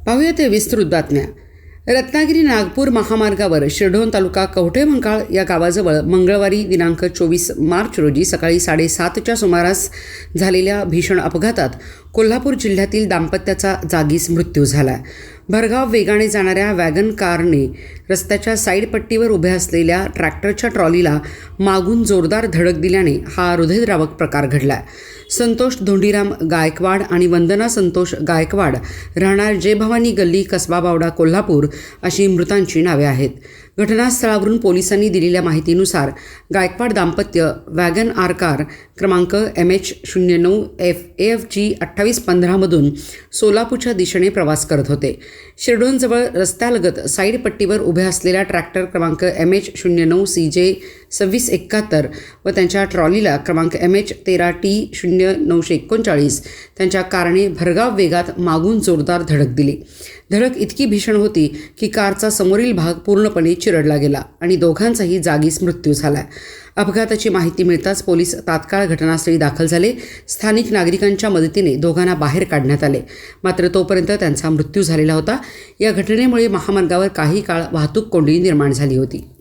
पाहूया ते विस्तृत बातम्या। रत्नागिरी नागपूर महामार्गावर शिरढोण तालुका कवठेमंकाळ या गावाजवळ मंगळवारी दिनांक 24 मार्च रोजी सकाळी 7:30च्या सुमारास झालेल्या भीषण अपघातात कोल्हापूर जिल्ह्यातील दाम्पत्याचा जागीच मृत्यू झाला। भरधाव वेगाने जाणाऱ्या वॅगन कारने रस्त्याच्या साईड पट्टीवर उभ्या असलेल्या ट्रॅक्टरच्या ट्रॉलीला मागून जोरदार धडक दिल्याने हा हृदयद्रावक प्रकार घडला। संतोष धोंडीराम गायकवाड आणि वंदना संतोष गायकवाड राहणार जय भवानी गल्ली, कसबा बावडा, कोल्हापूर अशी मृतांची नावे आहेत। घटनास्थळावरून पोलिसांनी दिलेल्या माहितीनुसार गायकवाड दाम्पत्य वॅगन आर कार क्रमांक MH09FAFG 2815मधून सोलापूरच्या दिशेने प्रवास करत होते। शिरढोणजवळ रस्त्यालगत साईड पट्टीवर उभ्या असलेल्या ट्रॅक्टर क्रमांक MH09CJ 2671 व त्यांच्या ट्रॉलीला क्रमांक MH13T0939 त्यांच्या कारने भरधाव वेगात मागून जोरदार धडक दिली। धडक इतकी भीषण होती की कारचा समोरील भाग पूर्णपणे चिरडला गेला आणि दोघांचाही जागीच मृत्यू झाला। अपघाताची माहिती मिळताच पोलीस तात्काळ घटनास्थळी दाखल झाले। स्थानिक नागरिकांच्या मदतीने दोघांना बाहेर काढण्यात आले, मात्र तोपर्यंत त्यांचा मृत्यू झालेला होता। या घटनेमुळे महामार्गावर काही काळ वाहतूक कोंडी निर्माण झाली होती।